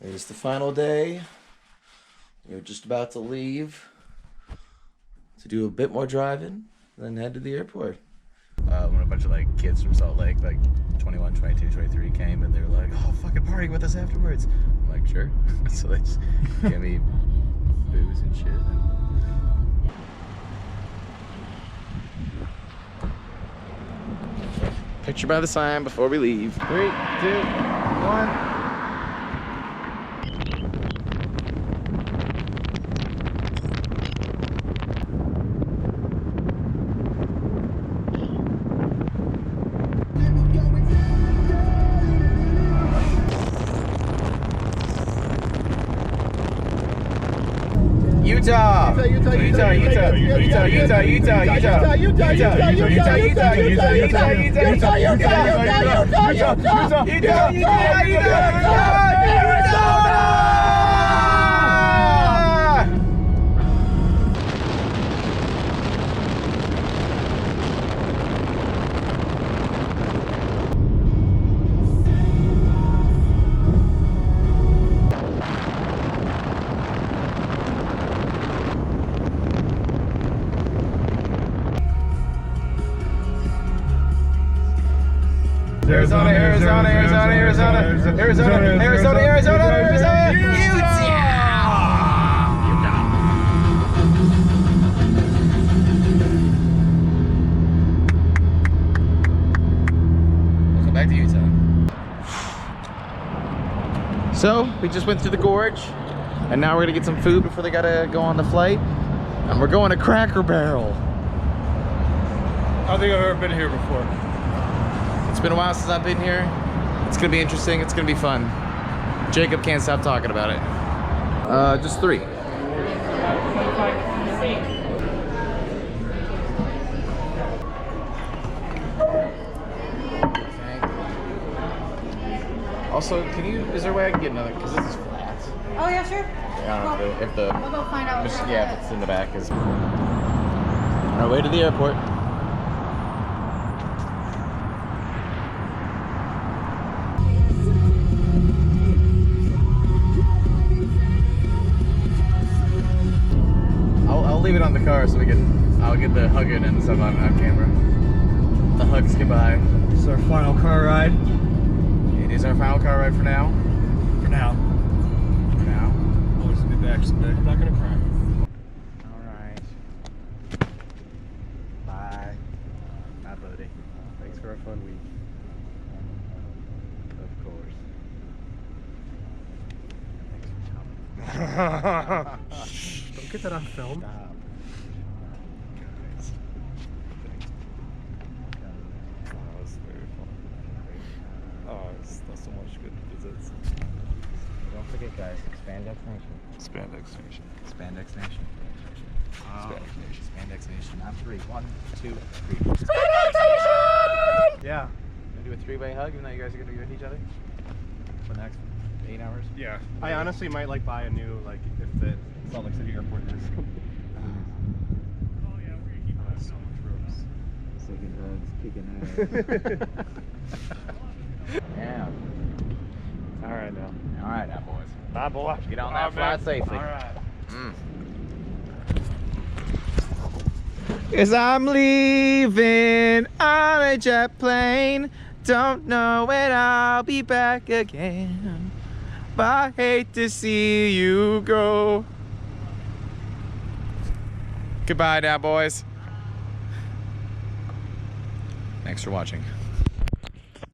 It's the final day. We're just about to leave to do a bit more driving, then head to the airport. When a bunch of like kids from Salt Lake, like 21, 22, 23 came and they were like, oh, fucking party with us afterwards. I'm like, sure. So they just gave me booze and shit. Picture by the sign before we leave. 3, 2, 1. Utah! Arizona, Arizona, Arizona, Arizona, Arizona, Arizona, Arizona, Arizona, Utah! Welcome back to Utah. So, we just went through the gorge, and now we're gonna get some food before they gotta go on the flight. And we're going to Cracker Barrel. I don't think I've ever been here before. It's been a while since I've been here. It's gonna be interesting, it's gonna be fun. Jacob can't stop talking about it. Just 3. Also, is there a way I can get another, because this is flat. Oh yeah, sure. I don't know if the We'll go find out. yeah, if it's in the back is. On our way to the airport. I'll leave it on the car so I'll get the hugging and stuff on camera. The hugs goodbye. This is our final car ride. It is our final car ride for now. For now. For now. Always will be back someday. I'm not gonna cry. Alright. Bye. Bye, buddy. Thanks for a fun week. Of course. Thanks for coming. Shh, don't get that on film. Stop. Guys. That was very fun. Oh, it's not so much good visits. Don't forget, guys, Spandex Nation. Spandex Nation. Spandex Nation. Spandex Nation. Spandex Nation. On 3. 1, 2, 3. Spandex Nation! Yeah. Gonna do a 3-way hug, even though you guys are gonna be with each other for the next 8 hours. Yeah. I honestly might like buy a new, like, if the Salt Lake City airport is. Oh yeah, we're gonna keep so much rooms. Second hugs, kicking ass. Yeah. All right now. All right now, boys. Bye, boy. Get on that flight safely. All right. Cause I'm leaving on a jet plane. Don't know when I'll be back again. But I hate to see you go. Goodbye now, boys. Thanks for watching.